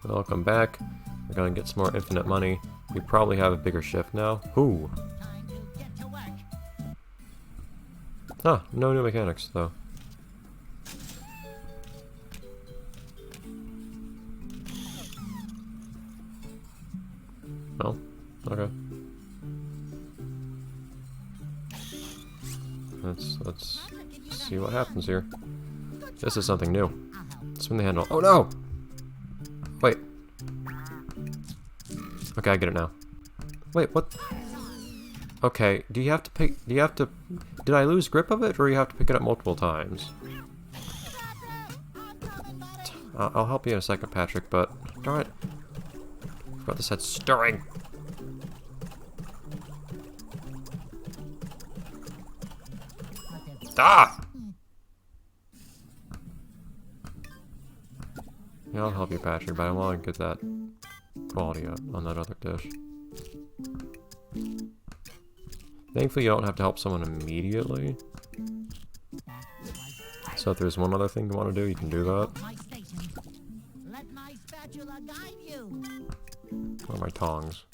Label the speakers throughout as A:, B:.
A: Welcome back. We're gonna get some more infinite money. We probably have a bigger shift now. Ooh. Huh, no new mechanics though. Oh, okay. Let's see what happens here. This is something new. Spin the handle. Oh no! Wait. Okay, I get it now. Wait, what? Okay, do you have to pick... Do you have to... Did I lose grip of it, or you have to pick it up multiple times? I'll help you in a second, Patrick, but... Darn it. I forgot this had stirring. Ah! Yeah, I'll help you, Patrick, but I want to get that quality up on that other dish. Thankfully, you don't have to help someone immediately. So if there's one other thing you want to do, you can do that. Or my tongs.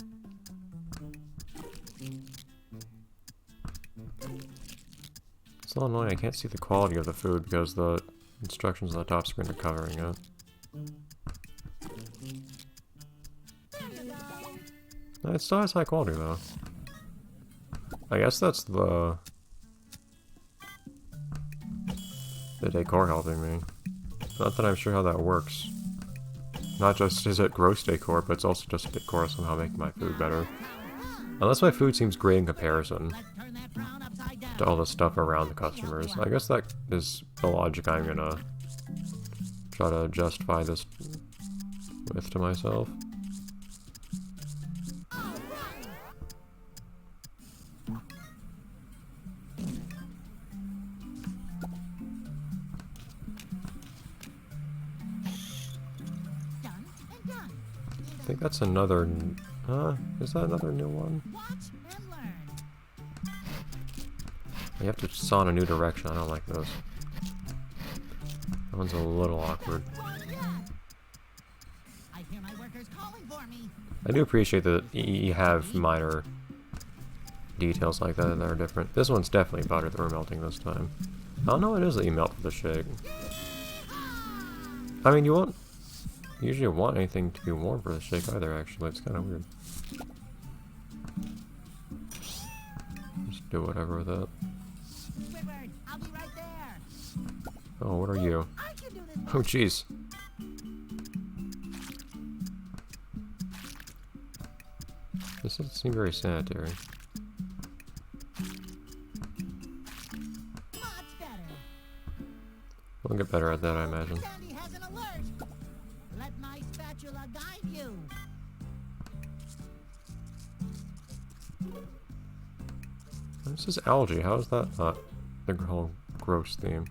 A: It's a little annoying, I can't see the quality of the food because the instructions on the top screen are covering it. It still has high quality though. I guess that's the decor helping me. Not that I'm sure how that works. Not just is it gross decor, but it's also just decor somehow making my food better. Unless my food seems great in comparison to all the stuff around the customers. I guess that is the logic I'm gonna try to justify this with to myself. I think that's another... is that another new one? You have to saw in a new direction. I don't like those. That one's a little awkward. I do appreciate that you have minor details like that that are different. This one's definitely butter that we're melting this time. I don't know what it is that you melt for the shake. I mean, you won't usually want anything to be warm for the shake either, actually. It's kind of weird. Just do whatever with it. Oh, what are you? Oh, jeez. This doesn't seem very sanitary. We'll get better at that, I imagine. This is algae. How is that not the whole gross theme?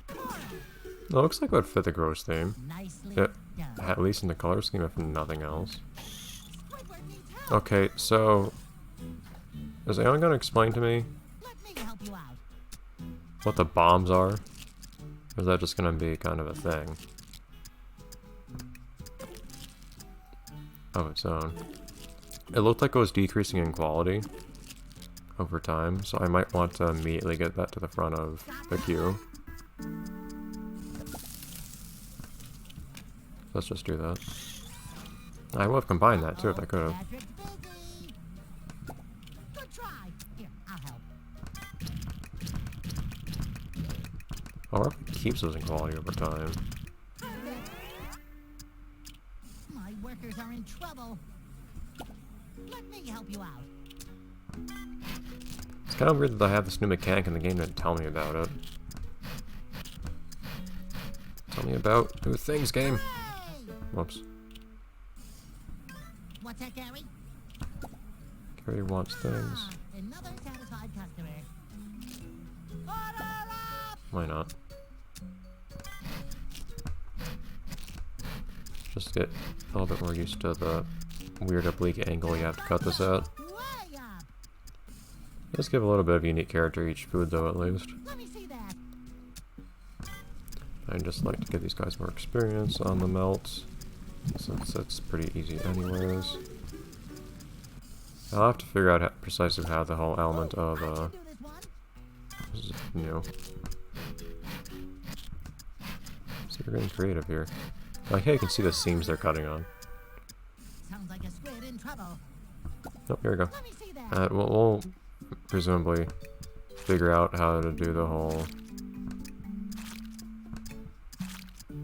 A: It looks like it would fit the gross theme. At least in the color scheme, if nothing else. Okay, so... Is anyone going to explain to me what the bombs are? Or is that just going to be kind of a thing of its own? It looked like it was decreasing in quality over time, so I might want to immediately get that to the front of the queue. Let's just do that. I would have combined that too if I could have. I wonder if it keeps losing quality over time.
B: My workers are in trouble. Let me help you out.
A: It's kind of weird that I have this new mechanic in the game that didn't tell me about it. Tell me about new things, game. Whoops.
B: What's that, Gary?
A: Gary wants things.
B: Another satisfied customer.
A: Why not? Just get a little bit more used to the weird oblique angle you have to cut this at. Let's give a little bit of unique character each food though, at least.
B: Let me see that.
A: I just like to give these guys more experience on the melt, since it's pretty easy anyways. I'll have to figure out precisely how the whole element of, this is new. So we're getting creative here. Like, hey, you can see the seams they're cutting on.
B: Sounds like a squid in trouble.
A: Oh, here we go.
B: Let me see that.
A: We'll presumably figure out how to do the whole...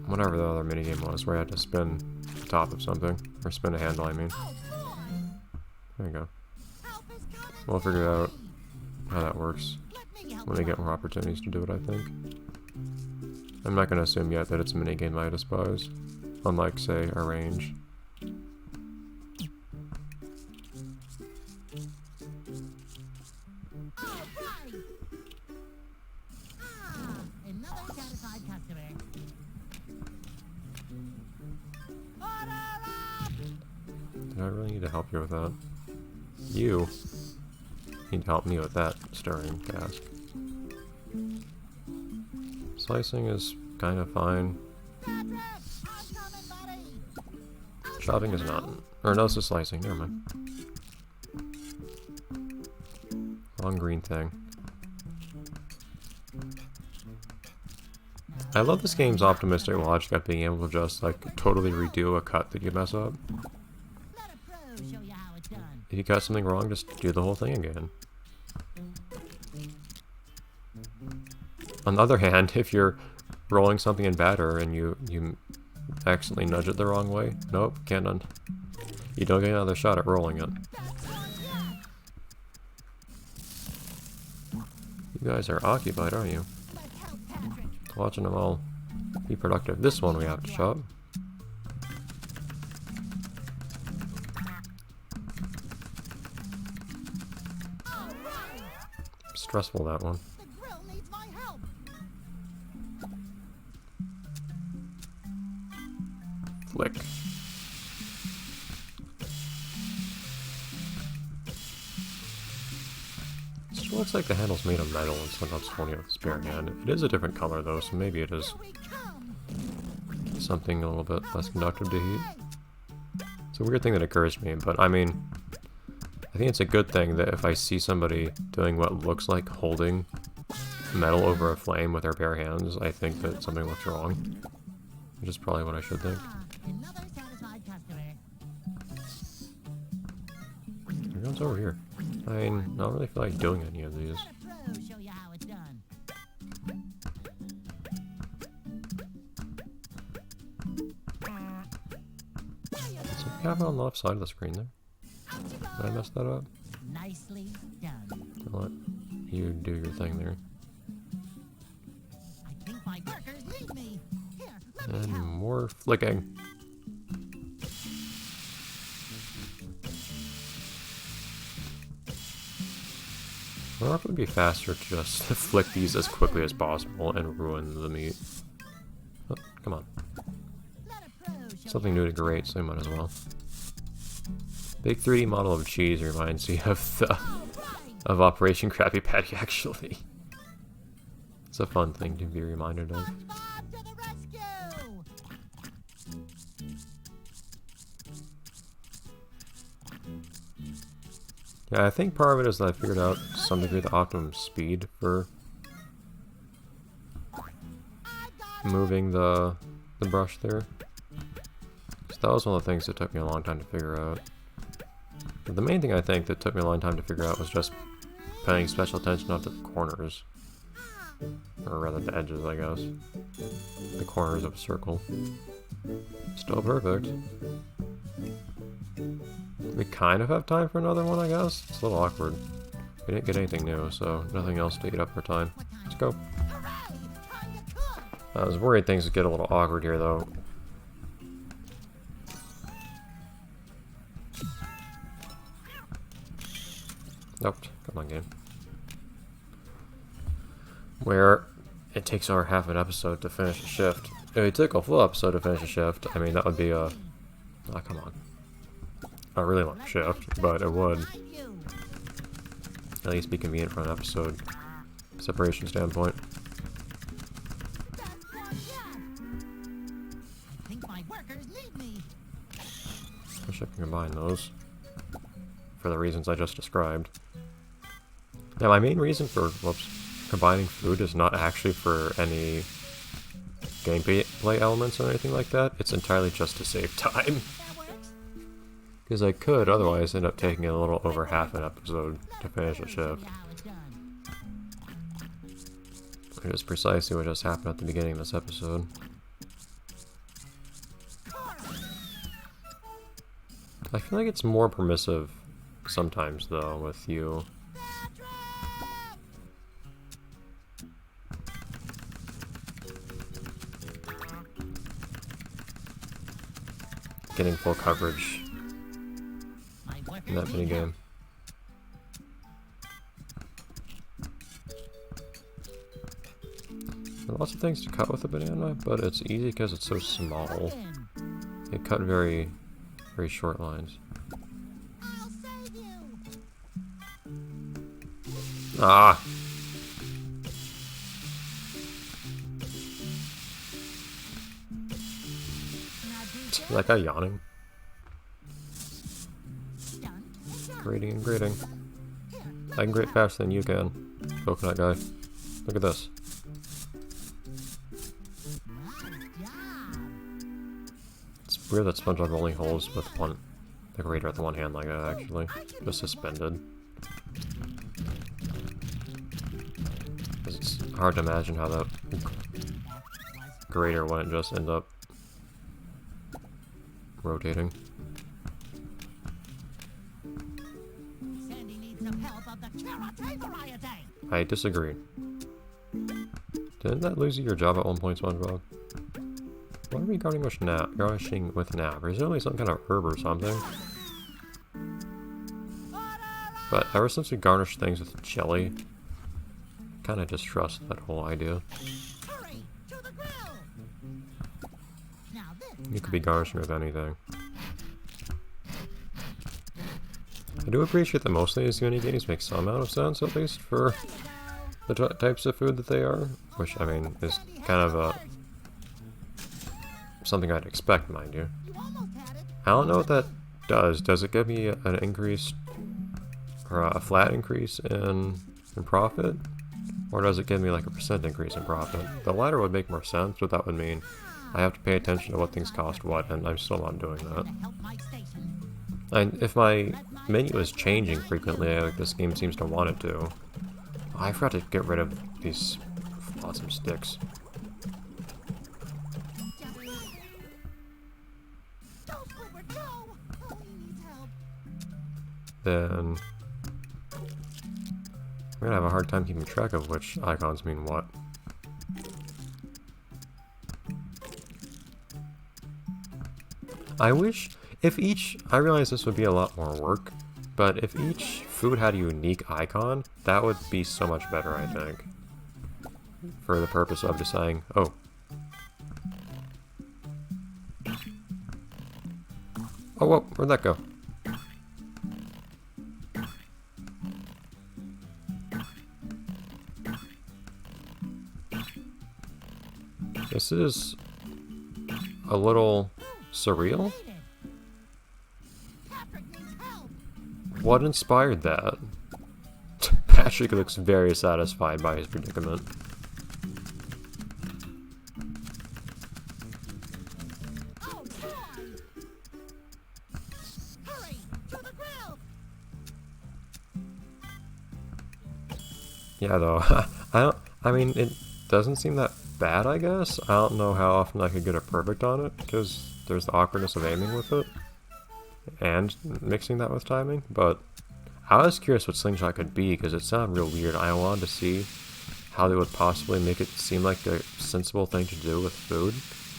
A: whatever the other minigame was, where I had to spin the top of something. Or spin a handle, I mean.
B: Oh, boy.
A: There you go.
B: Help is coming.
A: We'll figure out how that works
B: Let me help
A: when we
B: you
A: get
B: out.
A: more opportunities to do it, I think. I'm not going to assume yet that it's a minigame I despise. Unlike, say, Arrange.
B: All right. Another satisfied customer. Order up!
A: Did I really need to help you with that? You need to help me with that stirring task. Slicing is kind of fine.
B: Patrick, I'm coming, buddy.
A: Chopping is not. Or no, this is slicing. Never mind. Wrong green thing. I love this game's optimistic logic at being able to just, like, totally redo a cut that you mess up.
B: Let a pro show you how it's done.
A: If you got something wrong, just do the whole thing again. On the other hand, if you're rolling something in batter and you accidentally nudge it the wrong way, nope, can't you don't get another shot at rolling it. You guys are occupied, aren't you?
B: Let's help Patrick.
A: Watching them all be productive. This one we have to chop.
B: All right.
A: Stressful, that one.
B: The grill needs my help.
A: Flick. Still looks like the handle's made of metal and sometimes holding it with a spare hand. It is a different color though, so maybe it is
B: Here we come.
A: something a little bit less conductive to heat. It's a weird thing that occurs to me, but I mean, I think it's a good thing that if I see somebody doing what looks like holding metal over a flame with their bare hands, I think that something looks wrong. Which is probably what I should think.
B: Another satisfied customer.
A: Everyone's over here. I mean, I don't really feel like doing any of these.
B: Let a pro show you how it's done.
A: So we have it on the left side of the screen there.
B: Out you go.
A: Did I mess that up?
B: Nicely done.
A: I'll let you do your thing there.
B: I think my workers need me. Here, let me
A: And
B: help.
A: more flicking. I wonder if it would be faster to just flick these as quickly as possible and ruin the meat. Oh, come on.
B: Let a pro show
A: Something
B: you
A: new to grate, so I might as well. Big 3D model of cheese reminds me of the of Operation Krabby Patty, actually. It's a fun thing to be reminded of.
B: Spongebob to the rescue!
A: Yeah, I think part of it is that I figured out to some degree the optimum speed for
B: I got
A: moving the brush there. So that was one of the things that took me a long time to figure out. But the main thing I think that took me a long time to figure out was just paying special attention up to the corners. Or rather the edges, I guess. The corners of a circle. Still perfect. We kind of have time for another one, I guess. It's a little awkward. We didn't get anything new, so nothing else to eat up our time. Let's go.
B: Hooray! Time to cook!
A: I was worried things would get a little awkward here, though. Nope. Come on, game. Where it takes over half an episode to finish a shift. If it took a full episode to finish a shift, I mean, that would be a... Oh, come on. Not really long shift, but it would
B: Like you.
A: at least be convenient from an episode separation standpoint.
B: That's one, yes! workers need me.
A: Wish I could combine those. For the reasons I just described. Now my main reason for, combining food is not actually for any gameplay elements or anything like that. It's entirely just to save time.
B: That works.
A: Because I could otherwise end up taking a little over half an episode to finish a shift.
B: How it's done.
A: Which is precisely what just happened at the beginning of this episode. I feel like it's more permissive sometimes though with you. Getting full coverage
B: My workers
A: in that
B: need help.
A: minigame. There are lots of things to cut with a banana, but it's easy because it's so small. It cut very short lines.
B: I'll save you.
A: Ah!
B: Now do
A: Is
B: this.
A: that guy yawning?
B: Done. Done.
A: Grading and grading.
B: Here,
A: I can grade faster than you can. Coconut guy. Look at this.
B: nice job.
A: It's weird that Spongebob only holds with the grater at the one hand like that actually. Just suspended. 'Cause it's hard to imagine how that grater wouldn't just end up rotating.
B: Sandy needs some help of the karate variety.
A: I disagree. Didn't that lose you your job at one point, Spongebob? What are we garnishing with now? Presumably some kind of herb or something. But ever since we garnished things with jelly, I kinda distrust that whole idea.
B: Hurry to the grill. Now this.
A: You could be garnishing with anything. I do appreciate that most of these minigames make some amount of sense, at least, for the types of food that they are. Which, I mean, is kind of something I'd expect, mind you.
B: You almost had it.
A: I don't know what that does. Does it give me an increase, or a flat increase in profit? Or does it give me like a % increase in profit? The latter would make more sense, but that would mean I have to pay attention to what things cost what, and I'm still not doing that.
B: To help my station.
A: And if my menu is changing frequently, like this game seems to want it to, I forgot to get rid of these awesome sticks.
B: Go, Squidward, go! Oh, he needs help.
A: Then I'm gonna have a hard time keeping track of which icons mean what. I wish if I realize this would be a lot more work, but if each food had a unique icon, that would be so much better, I think. For the purpose of deciding, oh. Oh, whoa, where'd that go? This is a little surreal.
B: Patrick needs help.
A: What inspired that? Patrick looks very satisfied by his predicament.
B: Oh, boy! Hurry to the grill.
A: Yeah, though, I mean, it doesn't seem that bad, I guess. I don't know how often I could get it perfect on it, because there's the awkwardness of aiming with it, and mixing that with timing, but I was curious what slingshot could be, because it sounded real weird. I wanted to see how they would possibly make it seem like a sensible thing to do with food,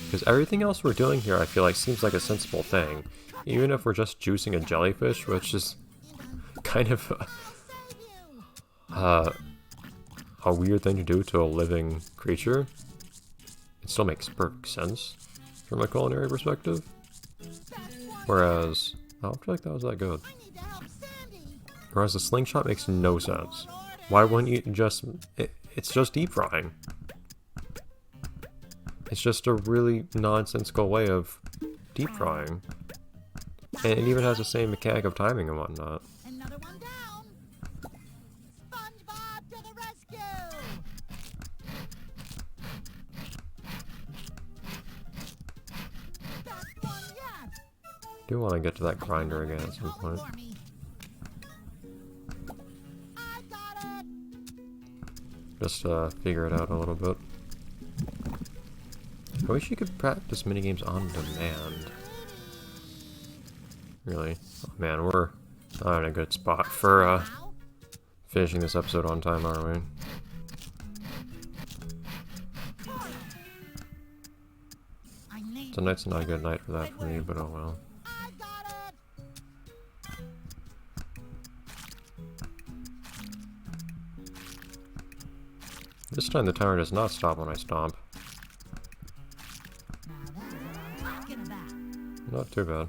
A: because everything else we're doing here I feel like seems like a sensible thing, even if we're just juicing a jellyfish, which is kind of a weird thing to do to a living creature. It still makes perfect sense from a culinary perspective. Whereas, I don't feel like that was that good.
B: I need to help Sandy.
A: Whereas the slingshot makes no sense. Why wouldn't you just... it's just deep frying. It's just a really nonsensical way of deep frying. And it even has the same mechanic of timing and whatnot.
B: Another one down. Spongebob to the rescue. Best one yet.
A: Do want to get to that grinder again at some point.
B: For me. I got it.
A: Just figure it out a little bit. I wish you could practice minigames on demand. Really? Oh man, we're not in a good spot for finishing this episode on time, are we? Tonight's not a good night for that for me, but oh well.
B: I got it.
A: This time the timer does not stop when I stomp.
B: Now that's what I'm talking about.
A: Not too bad.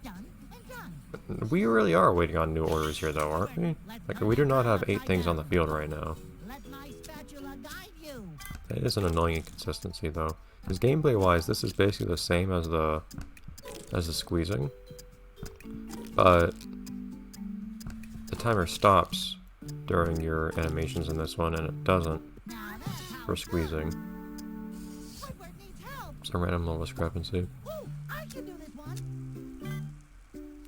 B: Done and done.
A: We really are waiting on new orders here though, aren't we? Like, we do not have 8 things on the field right now.
B: Let my spatula guide you.
A: That is an annoying inconsistency though. Because gameplay wise, this is basically the same as the squeezing. But the timer stops during your animations in this one, and it doesn't
B: Now that's how
A: for squeezing.
B: Squidward needs help.
A: It's a random little discrepancy.
B: Ooh, I can do this one.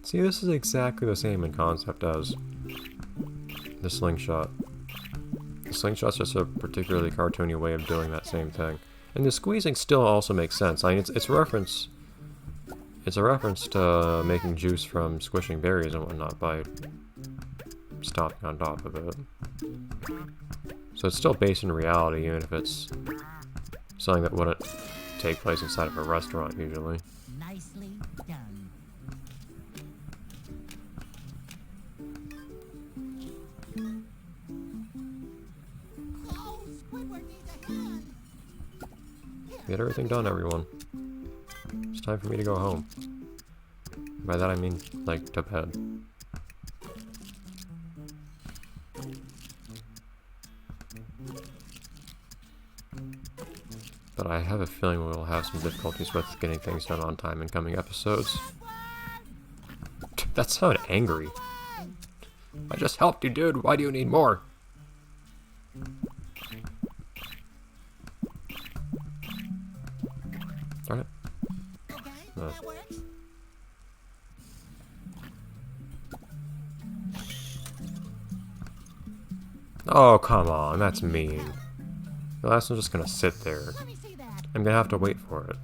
A: See, this is exactly the same in concept as the slingshot. The slingshot's just a particularly cartoony way of doing that same thing. And the squeezing still also makes sense. I mean, it's a reference. It's a reference to making juice from squishing berries and whatnot by stomping on top of it. So it's still based in reality, even if it's something that wouldn't take place inside of a restaurant usually.
B: Nicely done. Oh, Squidward needs a hand.
A: Get everything done, everyone. It's time for me to go home. By that I mean, like, to bed. But I have a feeling we'll have some difficulties with getting things done on time in coming episodes. That sounded angry. I just helped you, dude. Why do you need more? Darn it.
B: Okay,
A: No.
B: that works.
A: Oh, come on. That's mean. The last one's just gonna sit there.
B: Let me see that.
A: I'm gonna have to wait for it.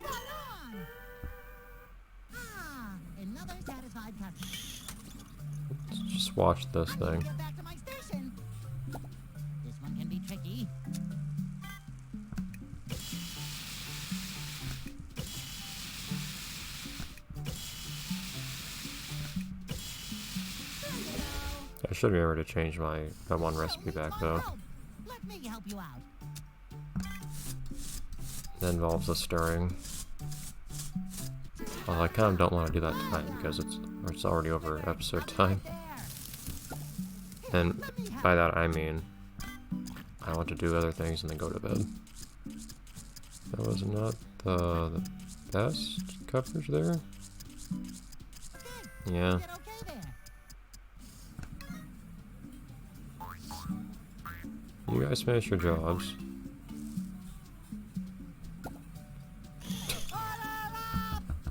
B: Right on. Ah, another satisfied customer.
A: Let's just watch this
B: I'm
A: thing.
B: gonna get back to my station. This one can be tricky.
A: I should remember to change that one recipe back though.
B: Let me help you out.
A: That involves the stirring. Well, I kind of don't want to do that tonight because it's already over episode time.
B: There.
A: And by that I mean I want to do other things and then go to bed. That was not the best coverage there. Yeah.
B: Get okay there.
A: You guys finish your jobs.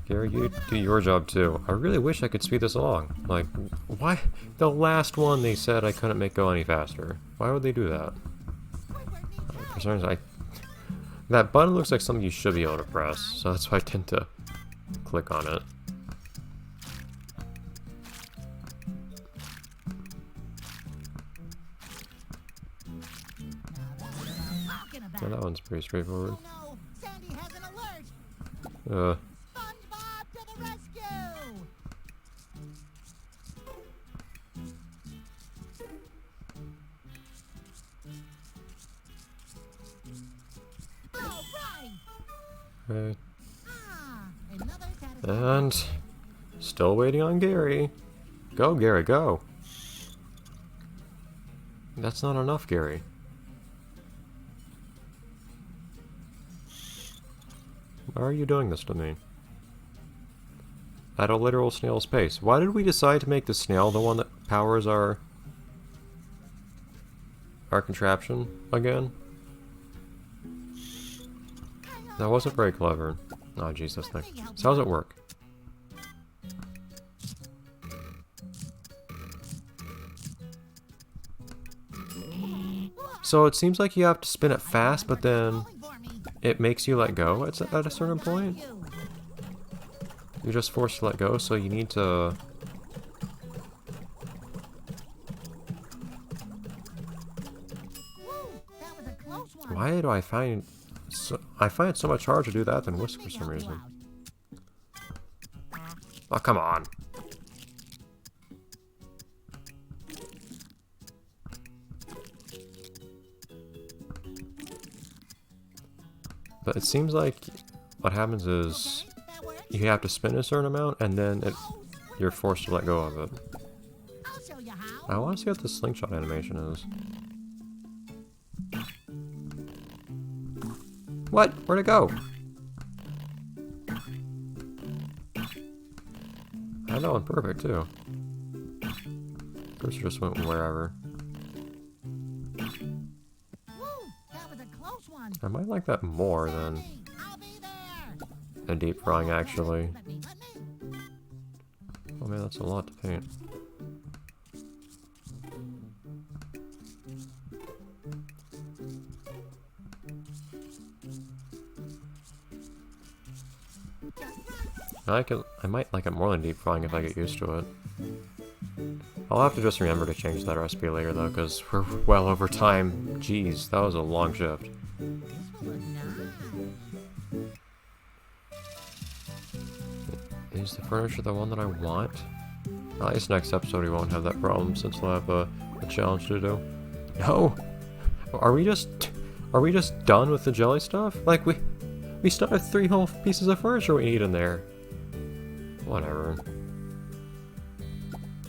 A: Gary, you do your job too. I really wish I could speed this along. Like, why? The last one they said I couldn't make go any faster. Why would they do that? For some reason, that button looks like something you should be able to press, so that's why I tend to click on it. Yeah, that one's pretty straightforward.
B: Oh no, Sandy has an alert. Spongebob to the rescue! All right.
A: Okay.
B: Ah, another satisfied.
A: And still waiting on Gary. Go, Gary, go! That's not enough, Gary. Why are you doing this to me? At a literal snail's pace. Why did we decide to make the snail the one that powers our contraption again? That wasn't very clever. Oh, Jesus, thing. So how does it work? So it seems like you have to spin it fast, but then it makes you let go at a certain point. You're just forced to let go, so you need to... Why do I find... I find it so much harder to do that than Whisk for some reason. Oh, come on. But it seems like what happens is you have to spin a certain amount and then you're forced to let go of it. I want to see what the slingshot animation is. What? Where'd it go? I know, I'm perfect too. Cursor just went wherever. I might like that more than a deep frying, actually. Oh man, that's a lot to paint. I might like it more than deep frying if I get used to it. I'll have to just remember to change that recipe later though, because we're well over time. Jeez, that was a long shift. Is the furniture the one that I want? At least next episode we won't have that problem since we'll have a challenge to do. No! Are we just done with the jelly stuff? Like we still have 3 whole pieces of furniture we need in there. Whatever.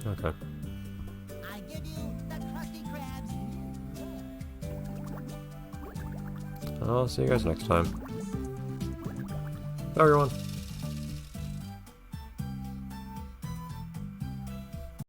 A: Okay.
B: I give you the crusty crabs.
A: I'll see you guys next time. Bye everyone.